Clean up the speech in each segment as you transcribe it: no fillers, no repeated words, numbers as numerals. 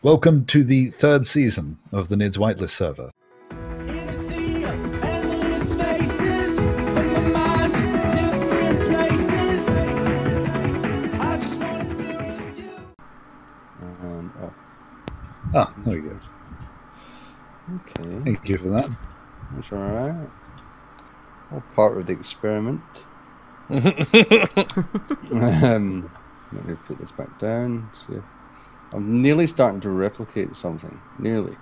Welcome to the third season of the Nidd's Whitelist server. Ah, there we go. Okay. Thank you for that. That's alright. All part of the experiment. Let me put this back down. See. I'm nearly starting to replicate something. Nearly.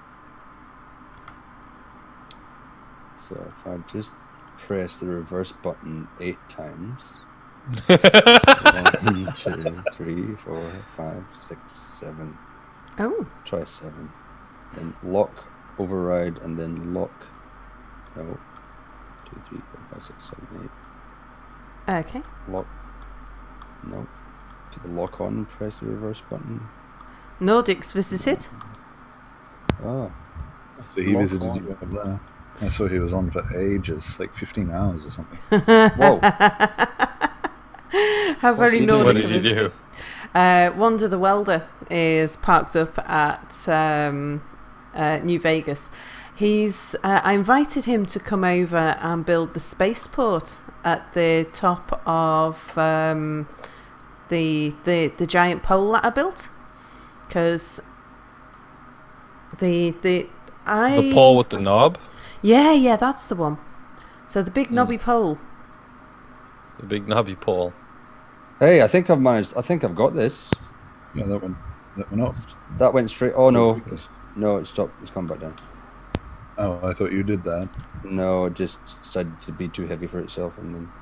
So if I just press the reverse button 8 times. 1, 2, 3, 4, 5, 6, 7. Oh. Try 7. Then lock, override, and then lock. No. 2, 3, 4, 5, 6, 7, 8. Okay. Lock. No. Put the lock on and press the reverse button. Nordics visited. Oh. So he Lock visited on. you up there. I saw he was on for ages, like 15 hours or something. Whoa. How very he doing? Nordic. What did you do? Wanda the Welder is parked up at New Vegas. I invited him to come over and build the spaceport at the top of the giant pole that I built, because the pole with the knob? Yeah, that's the one. So the big knobby pole. The big knobby pole. Hey, I think I've managed. I think I've got this. Yeah, that went up. That went straight. Oh no. No, it stopped. It's come back down. Oh, I thought you did that. No, it just decided to be too heavy for itself, and then.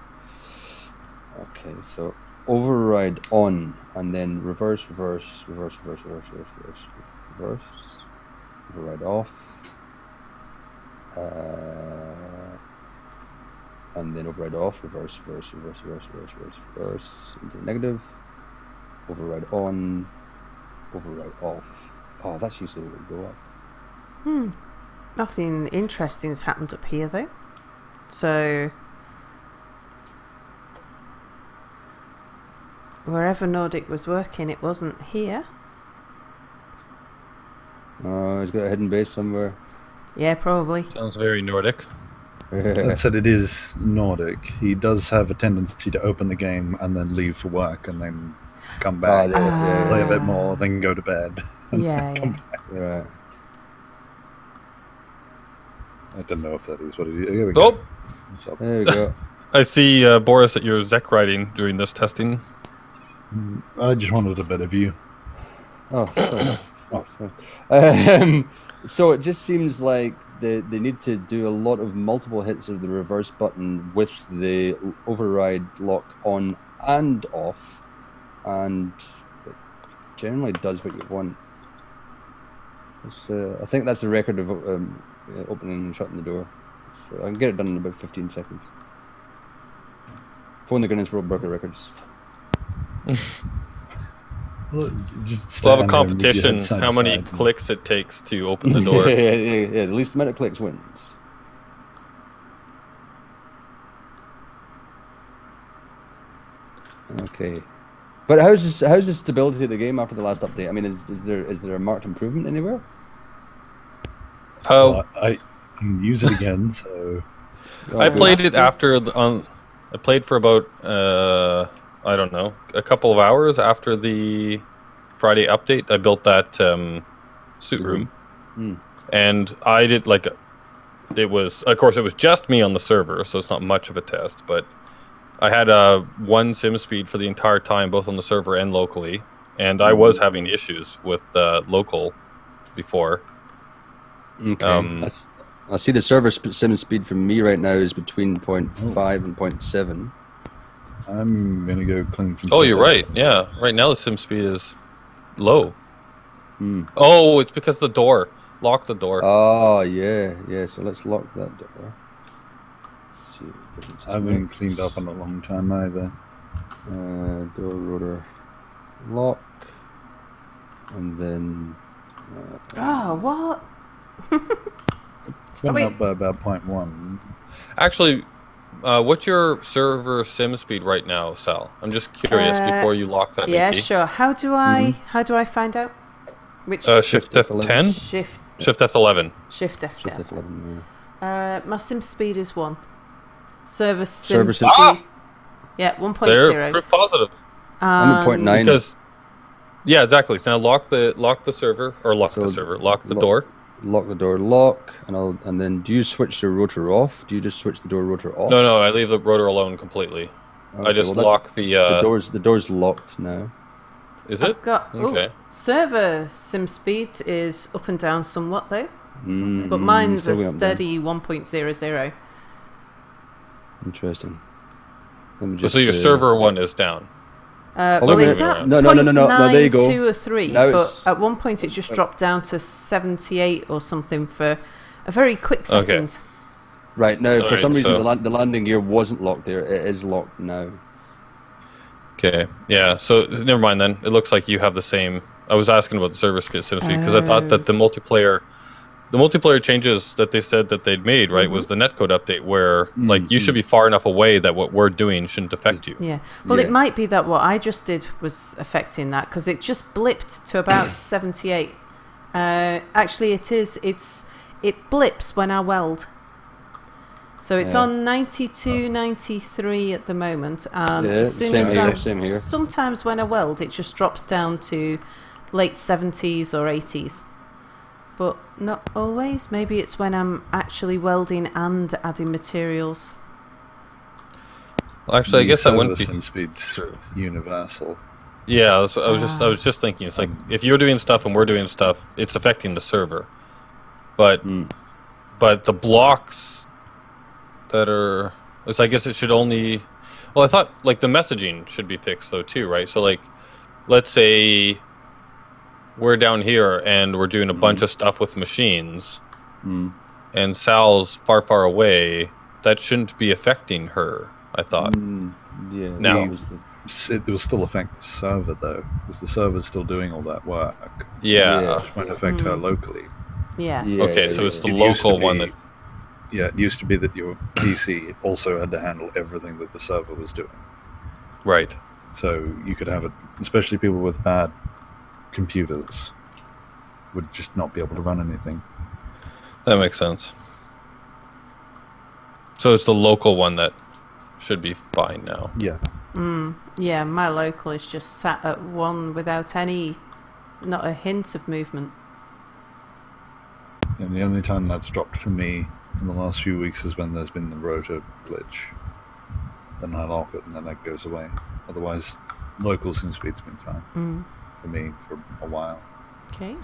Okay, so override on, and then reverse, override off, and then override off, reverse, into negative, override on, override off. Oh, that's usually what will go up. Nothing interesting has happened up here though. So wherever Nordic was working, it wasn't here. Oh, he's got a hidden base somewhere. Yeah, probably. Sounds very Nordic. That said, it is Nordic. He does have a tendency to open the game and then leave for work and then come back, play a bit more, then go to bed. And then come back. Right. I don't know if that is what it is. Here we go. Oh! What's up? There we go. I see, Boris, that you're Zek riding during this testing. I just wanted a better view. Oh, sorry. Sorry. So it just seems like they need to do a lot of multiple hits of the reverse button with the override lock on and off, and it generally does what you want. I think that's the record of opening and shutting the door. So I can get it done in about 15 seconds. Phone the Guinness World Record records. Well, We'll have a competition how many clicks it takes to open the door. Yeah, the least amount of clicks wins. Okay. But how's the stability of the game after the last update? I mean, is there a marked improvement anywhere? Well, I can use it again, so... I played it after... I played for about, I don't know, a couple of hours after the Friday update. I built that suit room. And I did, like... It was... Of course, it was just me on the server, so it's not much of a test, but... I had 1 sim speed for the entire time, both on the server and locally, and I was having issues with local before. Okay. I see the server sim speed from me right now is between 0.5 and 0.7. I'm gonna go clean some. Oh, you're right. Yeah, right now the sim speed is low. Oh, it's because the door. Lock the door. Oh yeah. So let's lock that door. I haven't cleaned up in a long time either. Door rotor lock, and then. Oh, what? Went up by about 0.1. Actually, what's your server sim speed right now, Sal? I'm just curious before you lock that. Yeah, AT. sure. How do I find out? Which Shift F10? Shift F11. Shift F10. Shift F11, yeah. My sim speed is 1. Server Server sim sim- speed. Yeah, 1.0. They're proof positive. I'm at 0.9. Because, yeah, exactly. So now lock the server, or lock the door. Lock the door, and then do you switch the rotor off? Do you just switch the door rotor off? No, I leave the rotor alone completely. Okay, I just well, lock the... The door's locked now. Is it? I've got, okay. Server sim speed is up and down somewhat though. Mm, But mine's a still went steady 1.00. Interesting. Let me just, So your server 1 is down. Well, it's at No, there you go. 2 or 3, Now but at one point it just dropped down to 78 or something for a very quick second. Okay. Right, now, for some reason, so- the landing gear wasn't locked there. It is locked now. Okay, yeah, so never mind then. It looks like you have the same... I was asking about the server sim speed because I thought that the multiplayer changes that they said that they'd made, right, was the netcode update where, like, you should be far enough away that what we're doing shouldn't affect you. Yeah. Well, Yeah. it might be that what I just did was affecting that because it just blipped to about 78. Actually, it blips when I weld. So it's on 92, 93 at the moment. And as soon as same here. Sometimes when I weld, it just drops down to late 70s or 80s. But not always. Maybe it's when I'm actually welding and adding materials. Well, actually, I guess that wouldn't be... sim speed's universal. Yeah, I was just thinking, it's like, if you're doing stuff and we're doing stuff, it's affecting the server. But the blocks that are... I guess it should only... Well, I thought, like, the messaging should be fixed, though, too, right? So, like, let's say we're down here and we're doing a bunch of stuff with machines, and Sal's far, far away. That shouldn't be affecting her, I thought. Yeah. Now... It will still affect the server, though, because the server's still doing all that work. Yeah. Which might affect her locally. Yeah. Okay, so it's the local one that... Yeah, it used to be that your PC also had to handle everything that the server was doing. Right. So you could have it, especially people with bad computers, would just not be able to run anything. That makes sense. So it's the local one that should be fine now. Yeah. Yeah, my local is just sat at 1 without not a hint of movement. And the only time that's dropped for me in the last few weeks is when there's been the rotor glitch. Then I lock it and then that goes away. Otherwise, local sim speed's been fine for me for a while. Okay.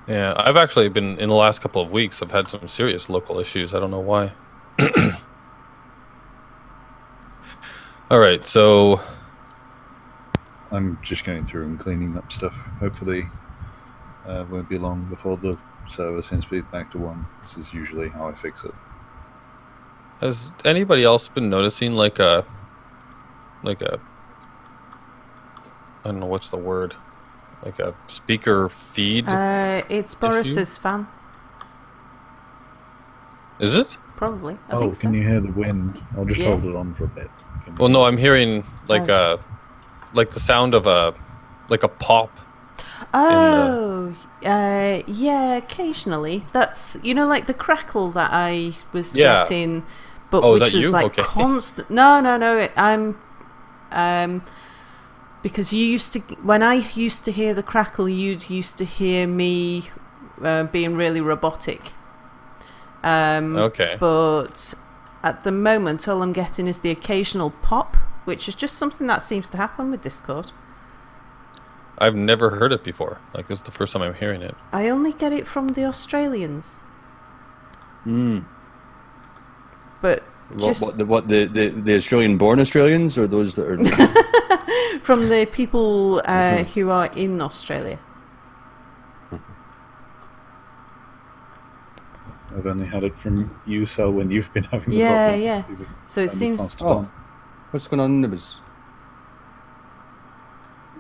Yeah, I've actually been, in the last couple of weeks, I've had some serious local issues. I don't know why. Alright, so... I'm just going through and cleaning up stuff. Hopefully, won't be long before the server sim speed back to 1. This is usually how I fix it. Has anybody else been noticing like a I don't know what's the word, like a speaker feed? It's Boris's fan. Is it? Probably. I think so. Can you hear the wind? I'll just hold it on for a bit. Well, no, I'm hearing like the sound of a pop. Oh, yeah, occasionally. That's, like the crackle that I was getting, but which was like constant. No, I'm, because you used to, when I used to hear the crackle, you'd used to hear me being really robotic. Okay. But at the moment, all I'm getting is the occasional pop, which is just something that seems to happen with Discord. I've never heard it before. Like, this is the first time I'm hearing it. I only get it from the Australians. But the Australian-born Australians, or those that are from the people who are in Australia? I've only had it from you, so when you've been having the problems. Yeah. So it seems... What's going on, Nibbers?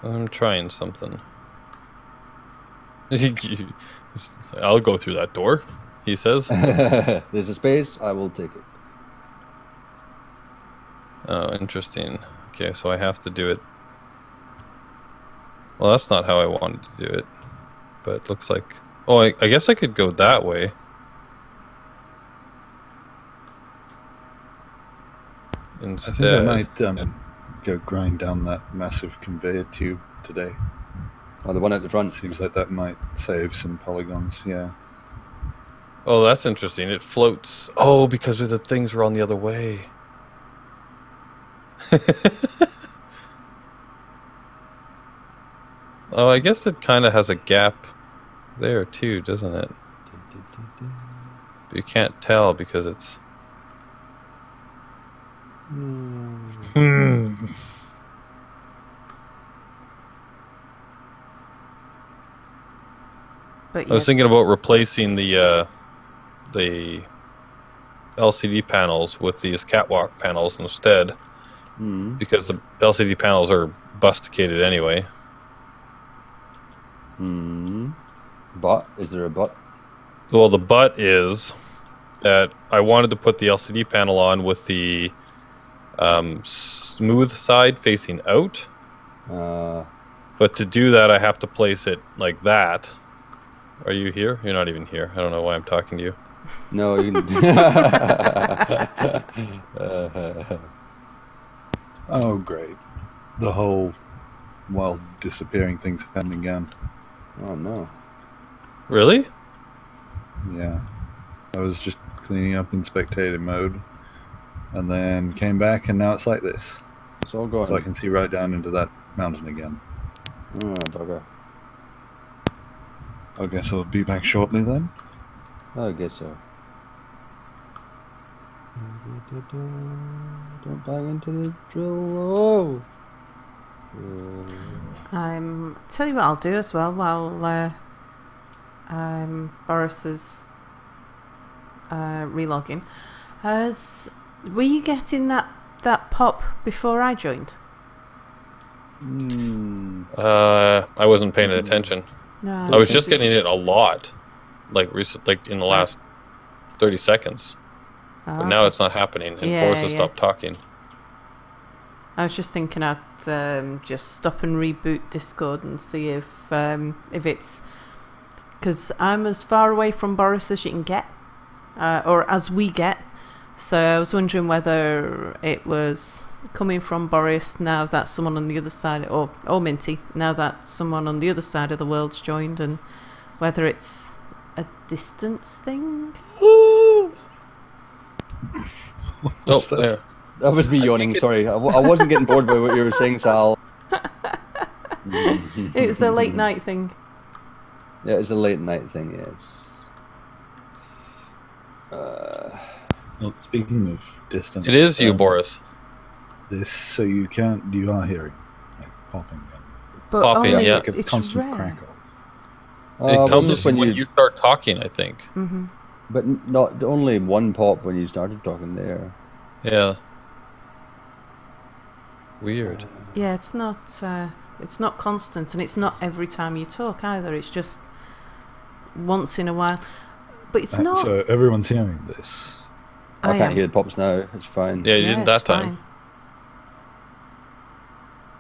I'm trying something. I'll go through that door, he says. There's a space, I will take it. Oh, interesting. Okay, so I have to do it Well, that's not how I wanted to do it. But it looks like... Oh, I guess I could go that way. Instead... I think I might go grind down that massive conveyor tube today. Oh, the one at the front. Seems like that might save some polygons, yeah. Oh, that's interesting. It floats. Oh, because the things were on the other way. Oh, I guess it kind of has a gap there too, doesn't it? But you can't tell because it's... But I was thinking about replacing the LCD panels with these catwalk panels instead, because the LCD panels are busticated anyway. But is there a but? Well, the but is that I wanted to put the LCD panel on with the smooth side facing out, but to do that I have to place it like that. Are you here? You're not even here. I don't know why I'm talking to you. No, you can... Oh, great. The whole while disappearing thing's happening again. Oh, no. Really? Yeah. I was just cleaning up in spectator mode, and then came back, and now it's like this. It's all gone. So I can see right down into that mountain again. Oh, bugger. I guess I'll be back shortly then. I guess so. Don't bang into the drill. Tell you what I'll do as well while Boris is relogging. Were you getting that pop before I joined? I wasn't paying attention. No, I was just getting it a lot, like in the last 30 seconds. But now it's not happening, and Boris has stopped talking. I was just thinking I'd just stop and reboot Discord and see if it's... Because I'm as far away from Boris as you can get, or as we get. So I was wondering whether it was coming from Boris now that someone on the other side, or Minty, now that someone on the other side of the world's joined, and whether it's a distance thing. What's that? There. That was me yawning, sorry. I wasn't getting bored by what you were saying, Sal. It was a late night thing. Yeah, it's a late night thing, yes. Well, speaking of distance... It is you, Boris. So you are hearing, like, popping. But Popping, only, yeah. Like a it's constant rare. crackle. It comes just when you start talking, I think. Mm-hmm. But not only one pop when you started talking there. Yeah. Weird. Yeah, it's not constant, and it's not every time you talk either. It's just once in a while. But it's not. So everyone's hearing this. I can't hear the pops now. It's fine. Yeah, you didn't that it's time. fine.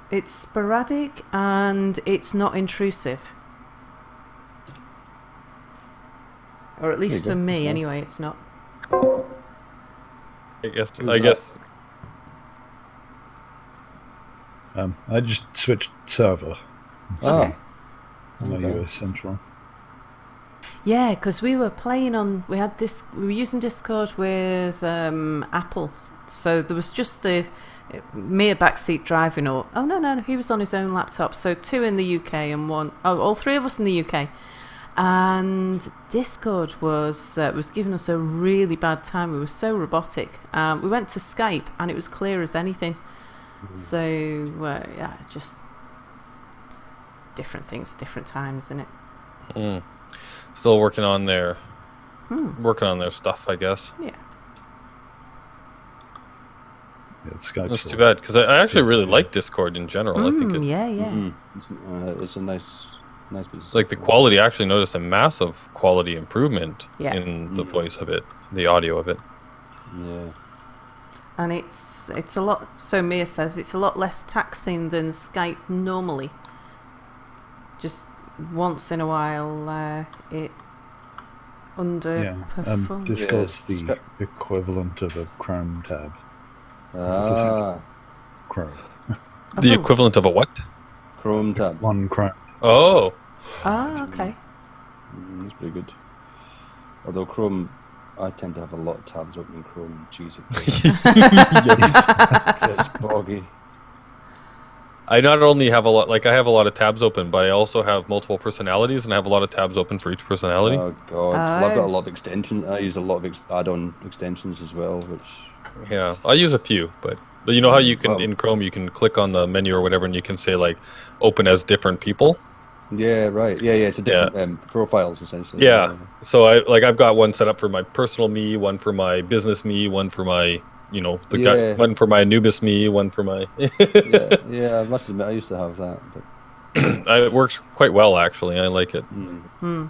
It's sporadic and it's not intrusive. Or at least for me, anyway, it's not. I guess. I just switched server. Oh. My Okay. US Central. Yeah, because we were playing on. We were using Discord with Apple, so there was just me a backseat driving. Or no, he was on his own laptop. So 2 in the UK and 1. All 3 of us in the UK. And Discord was giving us a really bad time. We were so robotic. We went to Skype and it was clear as anything. So yeah, just different things, different times, isn't it? Still working on their stuff, I guess. Yeah. Yeah, Skype's That's too bad because I actually really like Discord in general. I think It's a nice business. like the quality. I actually noticed a massive quality improvement Yeah. in the voice of it, the audio of it. Yeah. And it's a lot. So Mia says it's a lot less taxing than Skype normally. just once in a while it underperforms. Discord's the equivalent of a Chrome tab. Chrome. The equivalent of a what? Chrome tab. One Chrome. Oh. Ah, okay. That's pretty good. Although Chrome, I tend to have a lot of tabs open in Chrome. Jeez, it's boggy. I not only have a lot, like I have a lot of tabs open, but I also have multiple personalities, and I have a lot of tabs open for each personality. Oh god, well, I've got a lot of extensions. I use a lot of add-on extensions as well, which... Yeah, I use a few, but you know how you can in Chrome you can click on the menu or whatever, and you can say like open as different people. Yeah, right. Yeah, it's a different profiles essentially. Yeah. So I've got one set up for my personal me, one for my business me, one for my guy, one for my Anubis me, one for my. I must admit I used to have that, but it works quite well actually. I like it. I've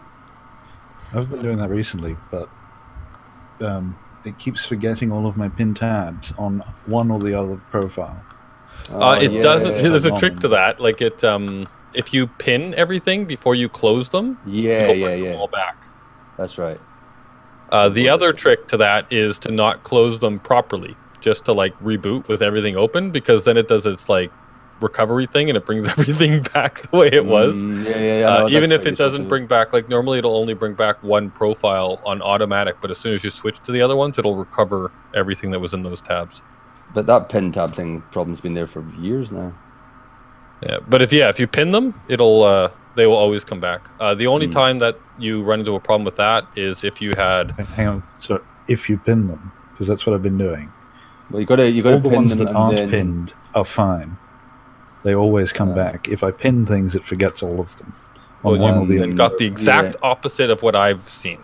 been doing that recently, but it keeps forgetting all of my pin tabs on one or the other profile. It doesn't. There's a trick to that. Like it. If you pin everything before you close them, them all back. That's right. The other trick to that is to not close them properly, just to like reboot with everything open, because then it does its like recovery thing and it brings everything back the way it was. Even if it doesn't bring back, like normally it'll only bring back one profile on automatic, but as soon as you switch to the other ones, it'll recover everything that was in those tabs. But that pin tab thing problem's been there for years now. Yeah, but if you pin them, they will always come back. The only time that you run into a problem with that is if you had. Hang on, so if you pin them, because that's what I've been doing. Well, you got to all the ones that aren't pinned are fine. They always come back. If I pin things, it forgets all of them. You've got the exact opposite of what I've seen.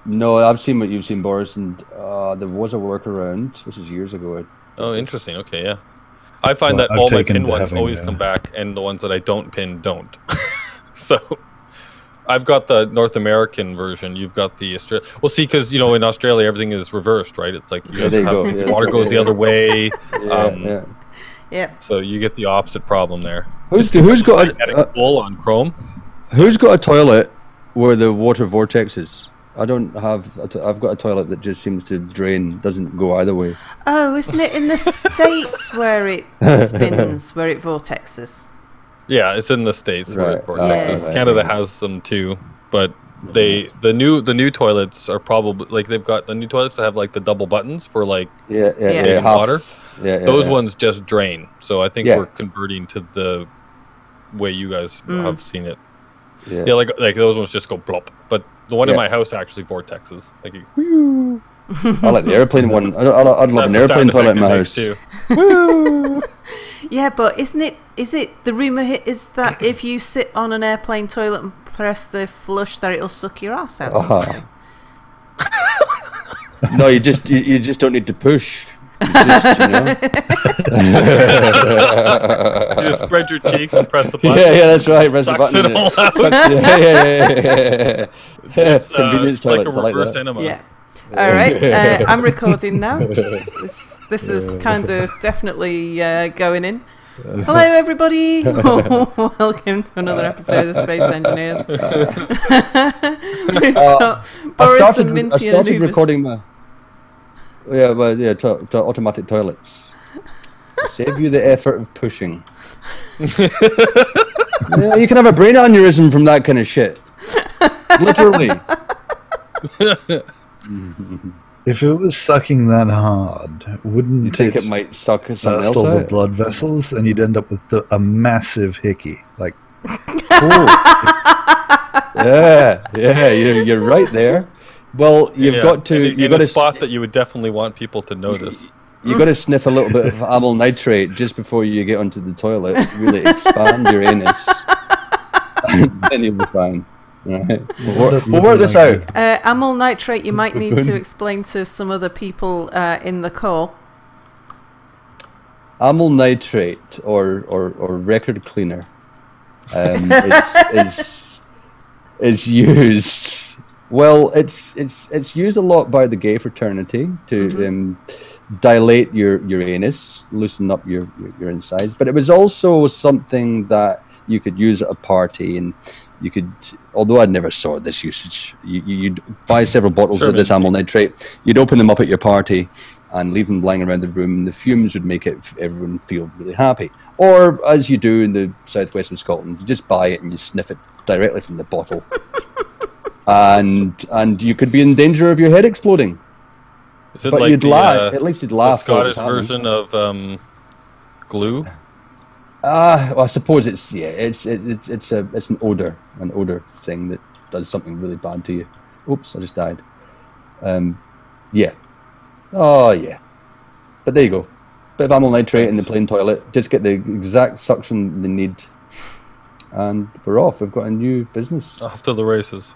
No, I've seen what you've seen, Boris, and there was a workaround. This is years ago. Oh, interesting. Okay, yeah. I find that all my pin ones always come back, and the ones that I don't pin don't. So, I've got the North American version. You've got the Australia. Well, see, because in Australia everything is reversed, right? It's like water goes the other way. So you get the opposite problem there. Who's got a goal on Chrome? Who's got a toilet where the water vortex is? I don't have. I've got a toilet that just seems to drain, doesn't go either way. Oh, isn't it in the States where it spins, where it vortexes? Yeah, it's in the States where it vortexes. Canada has them too, but the new toilets are probably like they've got the new toilets that have like the double buttons for like saving water. Those ones just drain. So I think we're converting to the way you guys have seen it. Yeah, like those ones just go plop, but the one in my house actually vortexes. Like, I like the airplane one. I'd love an airplane toilet in my house too. Yeah, but is it the rumor is that if you sit on an airplane toilet and press the flush, that it'll suck your ass out? No, you just don't need to push. You just spread your cheeks and press the button. Yeah, that's right. Press the button. It all out. It's like a reverse enema. Yeah. All right. I'm recording now. This is kind of definitely going in. Hello, everybody. Welcome to another episode of Space Engineers. We've got Boris and Minty and Anubis. Recording my. To automatic toilets. Save you the effort of pushing. You can have a brain aneurysm from that kind of shit. Literally. If it was sucking that hard, wouldn't it might suck something else all out? The blood vessels, and you'd end up with a massive hickey. Like, you're right there. Well, you've got to. You've got a spot that you would definitely want people to notice. You've got to sniff a little bit of amyl nitrate just before you get onto the toilet. Really expand your anus, and then you'll be fine. Right. We'll work this out. Amyl nitrate. You might need to explain to some other people in the call. Amyl nitrate or record cleaner is used. Well, it's used a lot by the gay fraternity to dilate your anus, loosen up your insides. But it was also something that you could use at a party, and you could, although I never saw this usage, you'd buy several bottles of this amyl nitrate, you'd open them up at your party and leave them lying around the room, and the fumes would make everyone feel really happy. Or, as you do in the southwest of Scotland, you just buy it and you sniff it directly from the bottle. and you could be in danger of your head exploding. Is it but like you'd laugh. At least you'd laugh. The Scottish version of glue? Well, I suppose it's an odor thing that does something really bad to you. Oops, I just died. Yeah. Oh yeah. But there you go. Bit of amyl nitrate in the plain toilet. Just get the exact suction they need, and we're off. We've got a new business. Off to the races.